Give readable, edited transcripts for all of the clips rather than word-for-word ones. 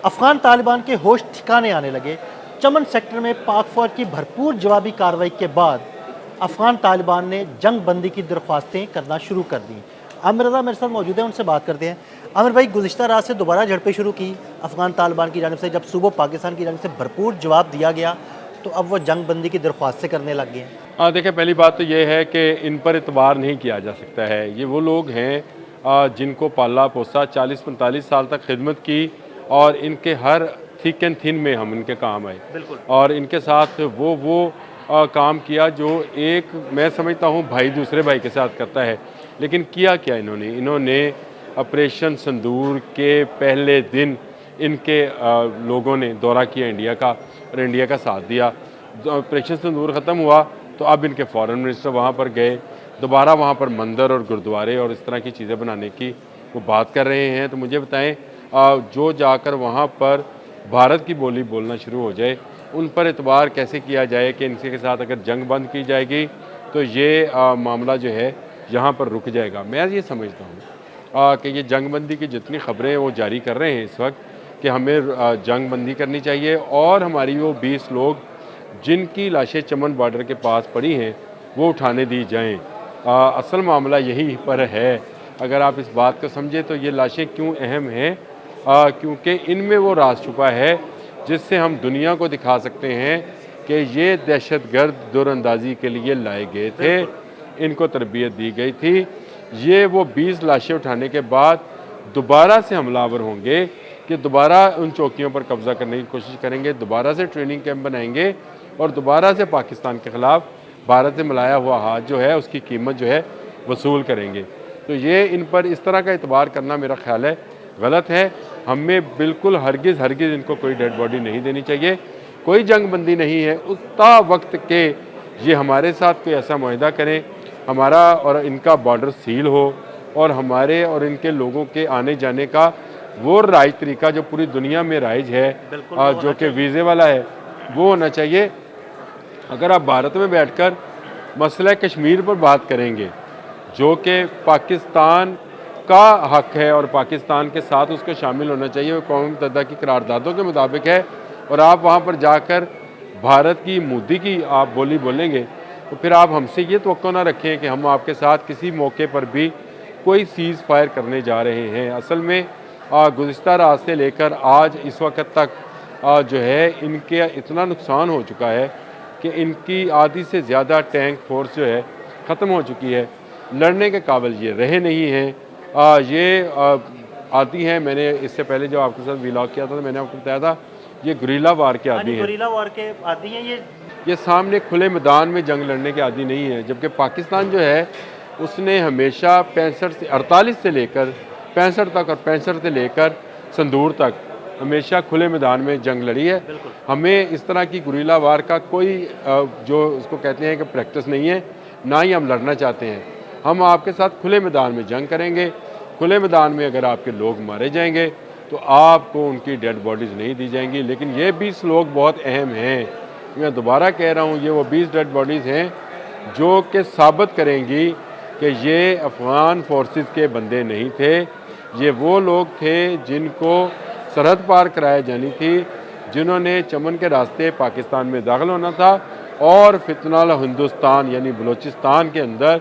अफगान तालिबान के होश ठिकाने आने लगे। चमन सेक्टर में पाक फौज की भरपूर जवाबी कार्रवाई के बाद अफगान तालिबान ने जंग बंदी की दरख्वास्तें करना शुरू कर दी। आमिर रज़ा मेरे साथ मौजूद है, उनसे बात करते हैं। आमिर भाई, गुज़िश्ता रात से दोबारा झड़पें शुरू की अफगान तालिबान की जानिब से, जब सुबह पाकिस्तान की जानिब से भरपूर जवाब दिया गया तो अब वो जंग बंदी की दरख्वास्तें करने लग गए हैं। हाँ, देखिए, पहली बात तो ये है कि इन पर इतबार नहीं किया जा सकता है। ये वो लोग हैं जिनको पाला पोसा, 40-45 साल तक खिदमत की और इनके हर थिक एंड थिन में हम इनके काम आए बिल्कुल। और इनके साथ वो काम किया जो एक, मैं समझता हूँ, भाई दूसरे भाई के साथ करता है। लेकिन किया क्या इन्होंने ऑपरेशन संदूर के पहले दिन इनके लोगों ने दौरा किया इंडिया का और इंडिया का साथ दिया। ऑपरेशन संदूर ख़त्म हुआ तो अब इनके फॉरेन मिनिस्टर वहाँ पर गए, दोबारा वहाँ पर मंदिर और गुरुद्वारे और इस तरह की चीज़ें बनाने की वो बात कर रहे हैं। तो मुझे बताएं, जो जाकर वहाँ पर भारत की बोली बोलना शुरू हो जाए, उन पर एतबार कैसे किया जाए कि इनके के साथ अगर जंग बंद की जाएगी तो ये मामला जो है यहाँ पर रुक जाएगा। मैं ये समझता हूँ कि ये जंग बंदी की जितनी ख़बरें वो जारी कर रहे हैं इस वक्त कि हमें जंग बंदी करनी चाहिए और हमारी वो 20 लोग जिनकी लाशें चमन बॉर्डर के पास पड़ी हैं वो उठाने दी जाएं। असल मामला यही पर है। अगर आप इस बात को समझे तो ये लाशें क्यों अहम हैं, क्योंकि इनमें वो राज छुपा है जिससे हम दुनिया को दिखा सकते हैं कि ये दहशतगर्द दूरअंदाजी के लिए लाए गए थे, इनको तरबियत दी गई थी। ये वो 20 लाशें उठाने के बाद दोबारा से हमलावर होंगे कि दोबारा उन चौकियों पर कब्ज़ा करने की कोशिश करेंगे, दोबारा से ट्रेनिंग कैंप बनाएंगे और दोबारा से पाकिस्तान के ख़िलाफ़ भारत से मिलाया हुआ हाथ जो है उसकी कीमत जो है वसूल करेंगे। तो ये इन पर इस तरह का एतबार करना मेरा ख़्याल है गलत है। हमें बिल्कुल हरगिज़ इनको कोई डेड बॉडी नहीं देनी चाहिए। कोई जंग बंदी नहीं है उतना वक्त के ये हमारे साथ कोई ऐसा मुआहदा करें, हमारा और इनका बॉर्डर सील हो और हमारे और इनके लोगों के आने जाने का वो राइज तरीका जो पूरी दुनिया में राइज है, जो कि वीज़े वाला है, वो होना चाहिए। अगर आप भारत में बैठकर मसला कश्मीर पर बात करेंगे जो कि पाकिस्तान का हक है और पाकिस्तान के साथ उसको शामिल होना चाहिए, वो कौम मुत्तहिदा की करारदादों के मुताबिक है, और आप वहाँ पर जाकर भारत की मोदी की आप बोली बोलेंगे तो फिर आप हमसे ये तवक्को ना रखें कि हम आपके साथ किसी मौके पर भी कोई सीज़ फायर करने जा रहे हैं। असल में गुज़िश्ता रात से लेकर आज इस वक्त तक जो है इनके इतना नुकसान हो चुका है कि इनकी आधी से ज़्यादा टैंक फोर्स जो है ख़त्म हो चुकी है, लड़ने के काबिल ये रहे नहीं हैं। ये आती हैं, मैंने इससे पहले जब आपके साथ व्लॉग किया था तो मैंने आपको बताया था ये गुरीला वार के आदी हैं। गुरीला वार के आदी हैं ये सामने खुले मैदान में जंग लड़ने के आदी नहीं है। जबकि पाकिस्तान जो है उसने हमेशा 48 से लेकर 65 तक और 65 से लेकर संदूर तक हमेशा खुले मैदान में जंग लड़ी है। हमें इस तरह की गुरीला वार का कोई जो उसको कहते हैं कि प्रैक्टिस नहीं है, ना ही हम लड़ना चाहते हैं। हम आपके साथ खुले मैदान में जंग करेंगे। खुले मैदान में अगर आपके लोग मारे जाएंगे तो आपको उनकी डेड बॉडीज़ नहीं दी जाएंगी। लेकिन ये 20 लोग बहुत अहम हैं। मैं दोबारा कह रहा हूँ, ये वो 20 डेड बॉडीज़ हैं जो कि साबित करेंगी कि ये अफ़गान फोर्सेस के बंदे नहीं थे। ये वो लोग थे जिनको सरहद पार कराई जानी थी, जिन्होंने चमन के रास्ते पाकिस्तान में दाखिल होना था और फितनाल हिंदुस्तान यानी बलूचिस्तान के अंदर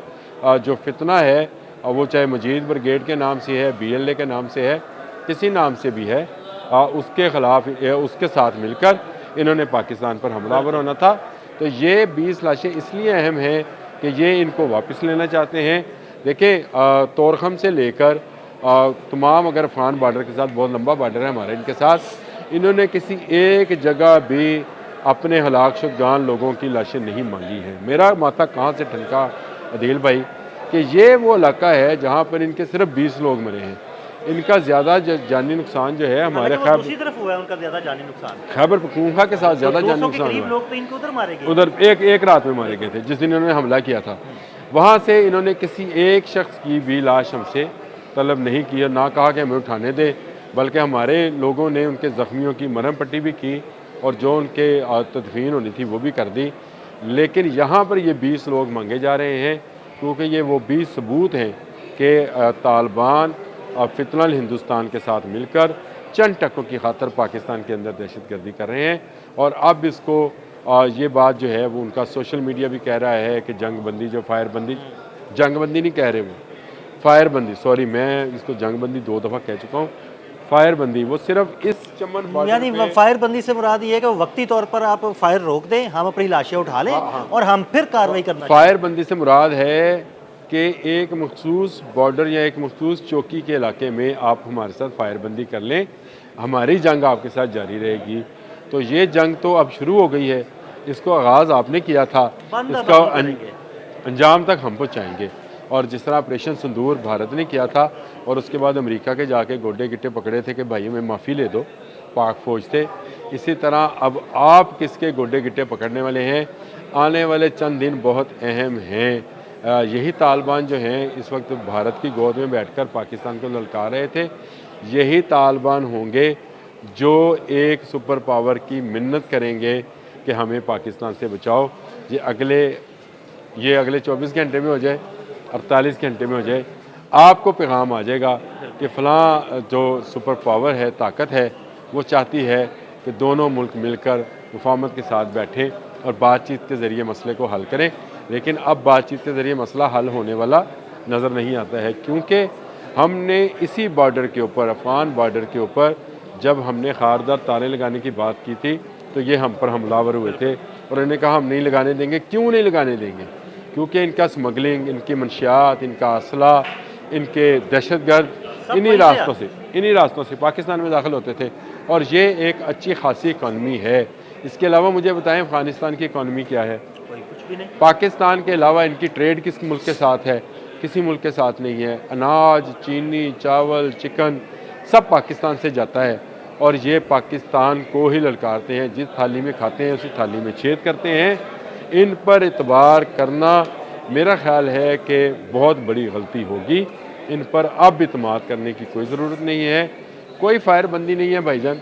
जो फितना है, वो चाहे मजीद ब्रिगेड के नाम से है, BLA के नाम से है, किसी नाम से भी है, उसके ख़िलाफ़ उसके साथ मिलकर इन्होंने पाकिस्तान पर हमलावर होना था। तो ये 20 लाशें इसलिए अहम हैं कि ये इनको वापस लेना चाहते हैं। देखिए, तोरखम से लेकर तमाम, अगर अफ़गान बॉर्डर के साथ बहुत लंबा बॉर्डर है हमारे इनके साथ, इन्होंने किसी एक जगह भी अपने हलाक शुदगान लोगों की लाशें नहीं मांगी हैं। मेरा माथा कहाँ से ठनका अदील भाई कि ये वो इलाका है जहाँ पर इनके सिर्फ 20 लोग मरे हैं। इनका ज़्यादा जानी नुकसान जो है हमारे खैबर पख्तूनख्वा के साथ ज़्यादा जानी नुकसान हुआ। लोग तो इनको उधर मारे गए, उधर एक रात में मारे गए थे जिस दिन इन्होंने हमला किया था। वहाँ से इन्होंने किसी एक शख्स की भी लाश हमसे तलब नहीं की और ना कहा कि हमें उठाने दे, बल्कि हमारे लोगों ने उनके ज़ख्मियों की मरहम पट्टी भी की और जो उनके तदफीन होनी थी वो भी कर दी। लेकिन यहाँ पर ये 20 लोग मांगे जा रहे हैं क्योंकि ये वो 20 सबूत हैं कि तालिबान फितनल हिंदुस्तान के साथ मिलकर चंद टकों की खातर पाकिस्तान के अंदर दहशतगर्दी कर रहे हैं। और अब इसको ये बात जो है वो उनका सोशल मीडिया भी कह रहा है कि जंगबंदी जो फायरबंदी, जंगबंदी नहीं कह रहे वो फायरबंदी, सॉरी मैं इसको जंगबंदी 2 दफ़ा कह चुका हूँ। फायरबंदी वो सिर्फ इस चमन बॉर्डर यानी पे फायर बंदी से मुराद ये है कि वक्ती तौर पर आप फायर रोक दें, हम अपनी लाशें उठा लें और हम फिर कार्रवाई करना फायरबंदी से मुराद है कि एक मखसूस बॉर्डर या एक मखसूस चौकी के इलाके में आप हमारे साथ फायरबंदी कर लें, हमारी जंग आपके साथ जारी रहेगी। तो ये जंग तो अब शुरू हो गई है, इसको आगाज़ आपने किया था, इसका अंजाम तक हम पहुँचाएँगे। और जिस तरह ऑपरेशन सिंदूर भारत ने किया था और उसके बाद अमेरिका के जाके गोडे गिट्टे पकड़े थे कि भाई हमें माफ़ी ले दो, पाक फौज थे, इसी तरह अब आप किसके गोडे गिट्टे पकड़ने वाले हैं। आने वाले चंद दिन बहुत अहम हैं। यही तालिबान जो हैं इस वक्त भारत की गोद में बैठकर पाकिस्तान को ललकार रहे थे, यही तालिबान होंगे जो एक सुपर पावर की मिन्नत करेंगे कि हमें पाकिस्तान से बचाओ। ये अगले 24 घंटे में हो जाए, 48 घंटे में हो जाए, आपको पैगाम आ जाएगा कि फ़लाँ जो सुपर पावर है, ताकत है, वो चाहती है कि दोनों मुल्क मिलकर मुफाहमत के साथ बैठें और बातचीत के ज़रिए मसले को हल करें। लेकिन अब बातचीत के ज़रिए मसला हल होने वाला नज़र नहीं आता है, क्योंकि हमने इसी बॉर्डर के ऊपर, अफ़गान बॉर्डर के ऊपर, जब हमने खारदार ताले लगाने की बात की थी तो ये हम पर हमलावर हुए थे और इन्होंने कहा हम नहीं लगाने देंगे। क्यों नहीं लगाने देंगे? क्योंकि इनका स्मगलिंग, इनकी मंशियात, इनका असला, इनके दहशतगर्द इन्हीं रास्तों से पाकिस्तान में दाखिल होते थे और ये एक अच्छी खासी इकॉनमी है। इसके अलावा मुझे बताएं अफ़गानिस्तान की इकॉनमी क्या है? कुछ भी नहीं। पाकिस्तान के अलावा इनकी ट्रेड किस मुल्क के साथ है? किसी मुल्क के साथ नहीं है। अनाज, चीनी, चावल, चिकन सब पाकिस्तान से जाता है और ये पाकिस्तान को ही ललकारते हैं। जिस थाली में खाते हैं उसी थाली में छेद करते हैं। इन पर इतबार करना मेरा ख्याल है कि बहुत बड़ी गलती होगी। इन पर अब इतमाद करने की कोई ज़रूरत नहीं है। कोई फायरबंदी नहीं है भाईजान,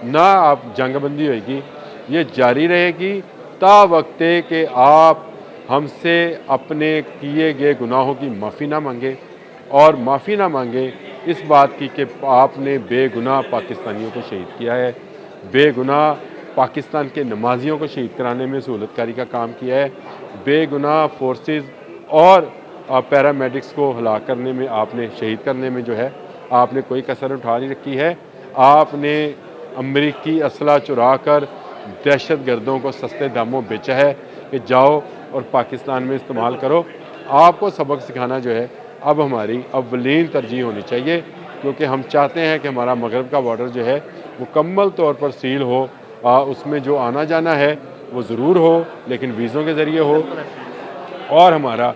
ना आप जंगबंदी होगी, ये जारी रहेगी ता वक्ते कि आप हमसे अपने किए गए गुनाहों की माफ़ी ना मांगे और माफ़ी ना मांगे इस बात की कि आपने बेगुनाह पाकिस्तानियों को शहीद किया है, बेगुनाह पाकिस्तान के नमाजियों को शहीद कराने में सहूलतकारी का काम किया है, बेगुनाह फोर्सेस और पैरामेडिक्स को हलाक करने में, आपने शहीद करने में जो है आपने कोई कसर उठा नहीं रखी है। आपने अमरीकी असला चुरा कर दहशत गर्दों को सस्ते दामों बेचा है कि जाओ और पाकिस्तान में इस्तेमाल करो। आपको सबक सिखाना जो है अब हमारी अव्वलीन तरजीह होनी चाहिए, क्योंकि हम चाहते हैं कि हमारा मगरब का बॉर्डर जो है मुकम्मल तौर पर सील हो। उसमें जो आना जाना है वो ज़रूर हो, लेकिन वीज़ों के ज़रिए हो और हमारा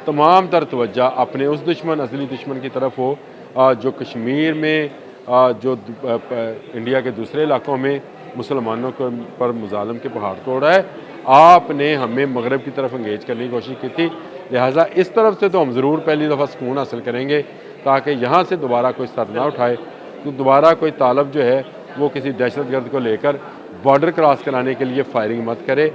तमाम तर तवज्जो अपने उस दुश्मन, असली दुश्मन की तरफ हो जो कश्मीर में, जो इंडिया के दूसरे इलाकों में मुसलमानों को पर मुजालम के पहाड़ तोड़ रहा है। आपने हमें मगरब की तरफ इंगेज करने की कोशिश की थी, लिहाजा इस तरफ से तो हम ज़रूर पहली दफ़ा सुकून हासिल करेंगे ताकि यहाँ से दोबारा कोई सर ना उठाए, तो दोबारा कोई तालब जो है वो किसी दहशतगर्द को लेकर बॉर्डर क्रॉस कराने के लिए फायरिंग मत करे।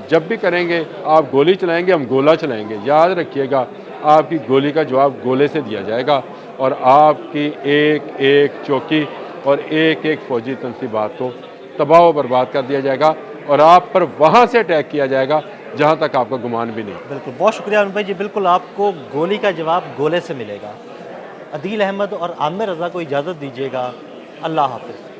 जब भी करेंगे आप गोली चलाएंगे, हम गोला चलाएंगे। याद रखिएगा, आपकी गोली का जवाब गोले से दिया जाएगा और आपकी एक एक चौकी और एक एक फ़ौजी तनसीबात को तबाह व बर्बाद कर दिया जाएगा और आप पर वहाँ से अटैक किया जाएगा जहाँ तक आपका गुमान भी नहीं। बिल्कुल, बहुत शुक्रिया अमिन भाई जी। बिल्कुल आपको गोली का जवाब गोले से मिलेगा। अदील अहमद और आमिर रज़ा को इजाज़त दीजिएगा। अल्लाह हाफ़िज़।